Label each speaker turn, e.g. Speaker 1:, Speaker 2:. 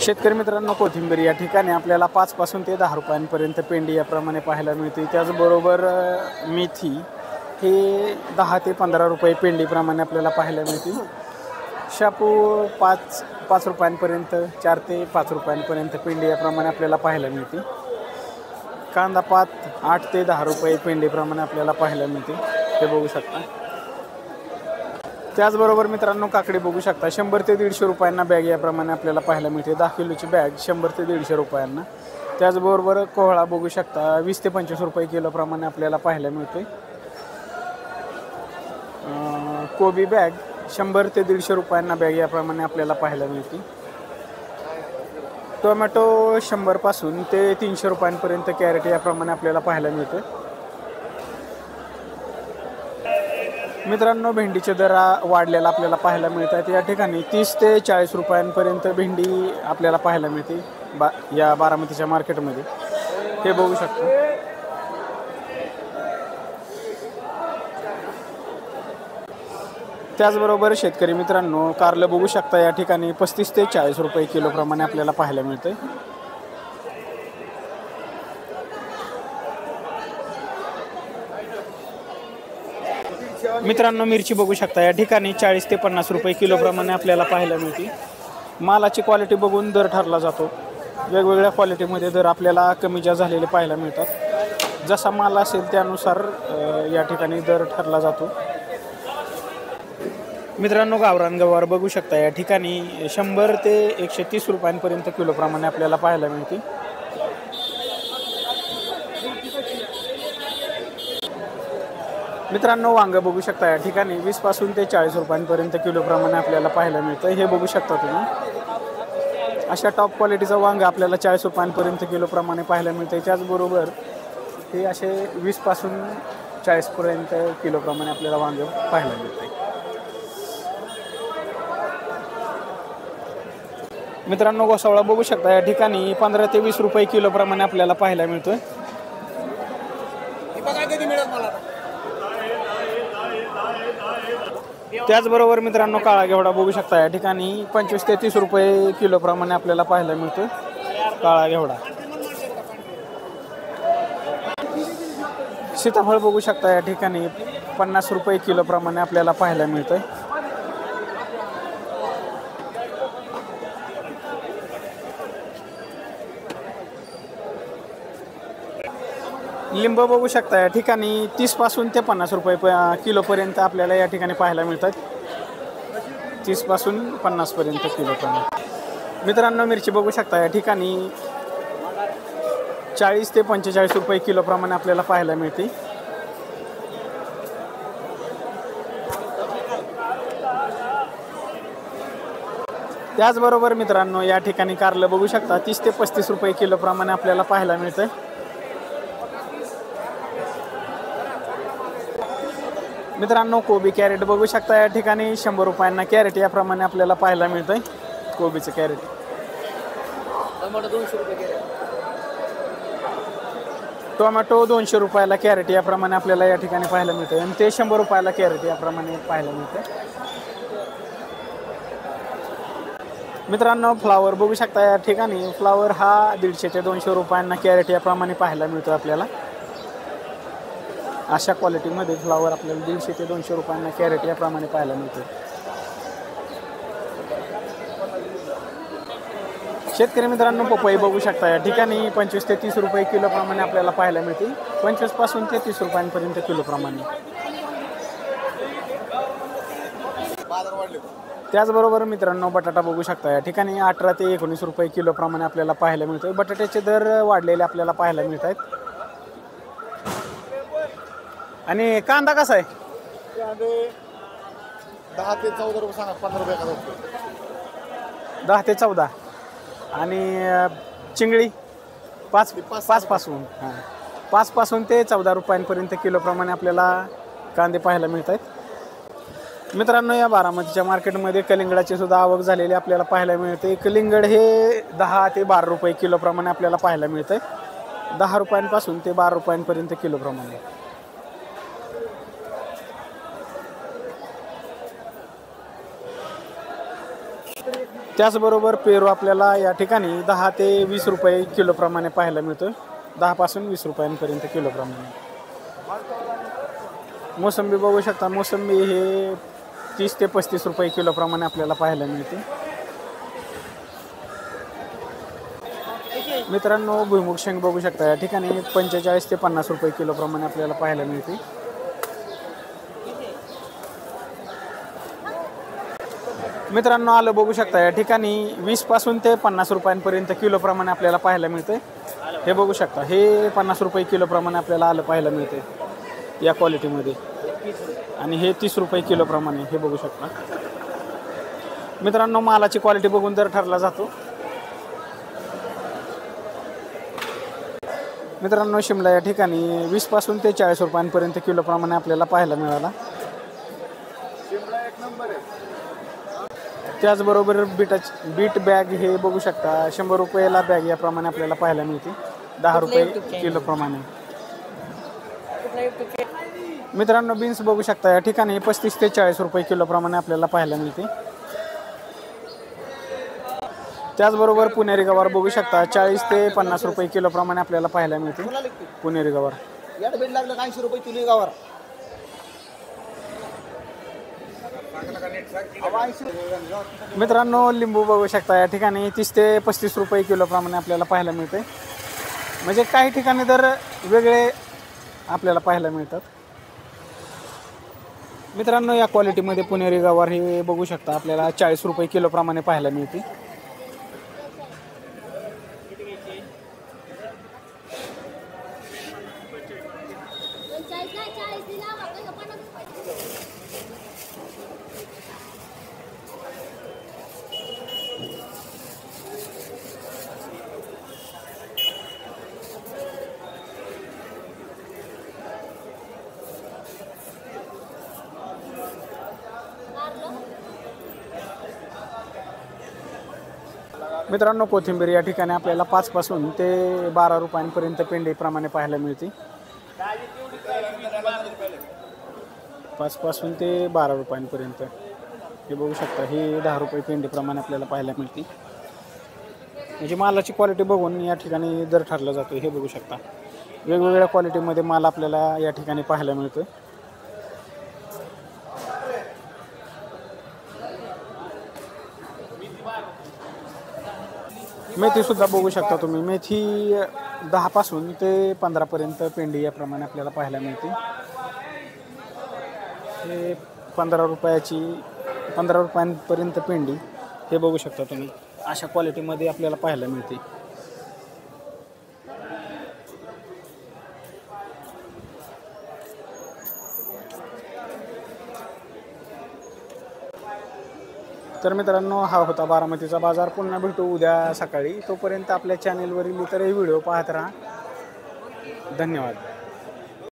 Speaker 1: शेतकरी मित्रांनो, कोथिंबीर या ठिकाणी आपल्याला 5 पासून ते 10 रुपयांपर्यंत पेंडी याप्रमाणे पाहायला मिळते। त्याचबरोबर मेथी हे 10 ते 15 रुपये पेंडीप्रमाणे आपल्याला पाहायला मिळते। शापू 5 रुपयांपर्यंत 4 ते 5 रुपयांपर्यंत पेंडी याप्रमाणे आपल्याला पाहायला मिळते। कांदा पात 8 ते 10 रुपये पेंडीप्रमाणे आपल्याला पाहायला मिळते, ते बघू शकता। त्याचबरोबर मित्रांनो, काकडी बघू शकता 100 ते 150 रुपयांना बॅग याप्रमाणे आपल्याला पाहायला मिळते। 10 किलोची बॅग 100 ते 150 रुपयांना। त्याचबरोबर कोहळा बघू शकता 20 ते 25 रुपये किलोप्रमाणे आपल्याला पाहायला मिळते। कोबी बॅग 100 ते 150 रुपयांना बॅग याप्रमाणे आपल्याला पाहायला मिळते। टोमॅटो 100 पासून ते 300 रुपयांपर्यंत कॅरेट याप्रमाणे आपल्याला पाहायला मिळते। मित्रांनो, भेंडीचे दर वाढलेला आपल्याला पाहायला मिळतात। या ठिकाणी 30 ते 40 रुपयांपर्यंत भेंडी आपल्याला पाहायला मिळते या बारामतीच्या मार्केटमध्ये, हे बघू शकता। त्याचबरोबर शेतकरी मित्रांनो, कारलं बघू शकता या ठिकाणी 35 ते 40 रुपये किलोप्रमाणे आपल्याला पाहायला मिळते। मित्रांनो, मिरची बघू शकता या ठिकाणी 40 ते 50 रुपये किलोप्रमाणे आपल्याला पाहायला मिळते। मालाची क्वालिटी बघून दर ठरला जातो। वेगवेगळ्या क्वालिटीमध्ये दर आपल्याला कमी जास्त झालेले पाहायला मिळतात। जसा माल असेल त्यानुसार या ठिकाणी दर ठरला जातो। मित्रांनो, गावरान गवार बघू शकता या ठिकाणी 100 ते 130 रुपयांपर्यंत किलोप्रमाणे आपल्याला पाहायला मिळते। मित्रांनो, वांग बघू शकता या ठिकाणी 20 पासून ते 40 रुपयांपर्यंत किलोप्रमाणे आपल्याला पाहायला मिळतं, हे बघू शकता तुम्ही। अशा टॉप क्वालिटीचं वांग आपल्याला 40 रुपयांपर्यंत किलोप्रमाणे पाहायला मिळते। त्याचबरोबर हे असे 20 पासून 40 पर्यंत किलोप्रमाणे आपल्याला वांग पाहायला मिळते। मित्रांनो, गोसावळा बघू शकता या ठिकाणी 15 ते 20 रुपये किलोप्रमाणे आपल्याला पाहायला मिळतोय। त्याचबरोबर मित्रांनो, काळा घेवडा बघू शकता या ठिकाणी 25 ते 30 रुपये किलोप्रमाणे आपल्याला पाहायला मिळतोय काळा घेवडा। सीताफळ बघू शकता या ठिकाणी 50 रुपये किलोप्रमाणे आपल्याला पाहायला मिळतोय। लिंब बघू शकता या ठिकाणी 30 पासून ते 50 रुपये किलोपर्यंत आपल्याला या ठिकाणी पाहायला मिळतात। 30 पासून 50 पर्यंत किलोपर्यंत। मित्रांनो, मिरची बघू शकता या ठिकाणी 40 ते 45 रुपये किलोप्रमाणे आपल्याला पाहायला मिळते। त्याचबरोबर मित्रांनो, या ठिकाणी कारलं बघू शकता 30 ते 35 रुपये किलोप्रमाणे आपल्याला पाहायला मिळतं। मित्रांनो, कोबी कॅरेट बघू शकता या ठिकाणी 100 रुपयांना कॅरेट याप्रमाणे आपल्याला पाहायला मिळतंय कोबीचं कॅरेट। टोमॅटो 200 रुपयाला कॅरेट याप्रमाणे आपल्याला या ठिकाणी पाहायला मिळतं आणि ते 100 रुपयाला कॅरेट याप्रमाणे पाहायला मिळतं। मित्रांनो, फ्लावर बघू शकता या ठिकाणी फ्लावर हा 150 ते 200 रुपयांना कॅरेट याप्रमाणे पाहायला मिळतो आपल्याला। अशा क्वालिटीमध्ये फ्लावर आपल्याला 150 ते 200 रुपयांना कॅरेट याप्रमाणे पाहायला मिळते। शेतकरी मित्रांनो, पपई बघू शकता या ठिकाणी 25 ते 30 रुपये किलोप्रमाणे आपल्याला पाहायला मिळते। 25 पासून ते 30 रुपयांपर्यंत किलोप्रमाणे। त्याचबरोबर मित्रांनो, बटाटा बघू शकता या ठिकाणी 18 ते 19 रुपये किलोप्रमाणे आपल्याला पाहायला मिळतो। बटाट्याचे दर वाढलेले आपल्याला पाहायला मिळत आहेत। आणि कांदा कसा आहे?
Speaker 2: 10 ते 14 रुपये सांगा, 15 रुपये एखादा।
Speaker 1: 10 ते 14 आणि चिंगळी 5 पासून 5 पासून ते 14 रुपयांपर्यंत किलोप्रमाणे आपल्याला कांदे पाहायला मिळत आहेत। मित्रांनो, या बारामतीच्या मार्केटमध्ये कलिंगडाची सुद्धा आवक झालेली आपल्याला पाहायला मिळते। कलिंगड हे 10 ते 12 रुपये किलोप्रमाणे आपल्याला पाहायला मिळतं। 10 रुपयांपासून ते 12 रुपयांपर्यंत किलोप्रमाणे। त्याचबरोबर पेरू आपल्याला या ठिकाणी 10 ते 20 रुपये किलोप्रमाणे पाहायला मिळतो. 10 पासून 20 रुपयांपर्यंत किलोप्रमाणे. मोसंबी बघू शकता, मोसंबी हे 30 ते 35 रुपये किलोप्रमाणे आपल्याला पाहायला मिळते. मित्रांनो भुईमुग शेंग बघू शकता, या ठिकाणी 45 ते 50 रुपये किलोप्रमाणे आपल्याला पाहायला मिळते. मित्रांनो आलं बघू शकता, या ठिकाणी 20 पासून ते 50 रुपयांपर्यंत किलोप्रमाणे आपल्याला पाहायला मिळते. हे बघू शकता, हे 50 रुपये किलोप्रमाणे आपल्याला आलं पाहायला मिळते या क्वालिटीमध्ये. आणि हे 30 रुपये किलोप्रमाणे हे बघू शकता. मित्रांनो मालाची क्वालिटी बघून दर ठरला जातो. मित्रांनो शिमला या ठिकाणी 20 पासून ते 40 रुपयांपर्यंत किलोप्रमाणे आपल्याला पाहायला मिळाला. त्याचबरोबर बीट बॅग हे बघू शकता, 100 रुपयाला बॅग याप्रमाणे आपल्याला पाहायला मिळते. 10 रुपये किलोप्रमाणे. मित्रांनो बीन्स बघू शकता, या ठिकाणी 35 ते 40 रुपये किलोप्रमाणे आपल्याला पाहायला मिळते. त्याचबरोबर पुणेरी गवार बघू शकता, 40 ते 50 रुपये किलोप्रमाणे आपल्याला पाहायला मिळते पुणेरी गवार. मित्रांनो लिंबू बघू शकता, या ठिकाणी 30 ते 35 रुपये किलोप्रमाणे आपल्याला पाहायला मिळते. म्हणजे काही ठिकाणी दर वेगळे आपल्याला पाहायला मिळतात. मित्रांनो या क्वालिटीमध्ये पुणेरी गवार हे बघू शकता, आपल्याला 40 रुपये किलोप्रमाणे पाहायला मिळते. मित्रांनो कोथिंबीर या ठिकाणी आपल्याला 5 पासून ते 12 रुपयांपर्यंत पेंडीप्रमाणे पाहायला मिळते. 5 पासून ते 12 रुपयांपर्यंत हे बघू शकता, हे 10 रुपये पेंडीप्रमाणे आपल्याला पाहायला मिळते. म्हणजे मालाची क्वालिटी बघून या ठिकाणी दर ठरला जातो. हे बघू शकता वेगवेगळ्या क्वालिटीमध्ये माल आपल्याला या ठिकाणी पाहायला मिळतो. मेथीसुद्धा बघू शकता तुम्ही, मेथी 10 पासून ते 15 पर्यंत पेंडी याप्रमाणे आपल्याला पाहायला मिळते. हे 15 रुपयांपर्यंत पेंडी हे बघू शकता तुम्ही, अशा क्वालिटीमध्ये आपल्याला पाहायला मिळते. तर मित्रांनो हा होता बारामतीचा बाजार. पुन्हा भेटू उद्या सकाळी. तोपर्यंत आपल्या चॅनेलवरील इतरही व्हिडिओ पाहत राहा. धन्यवाद.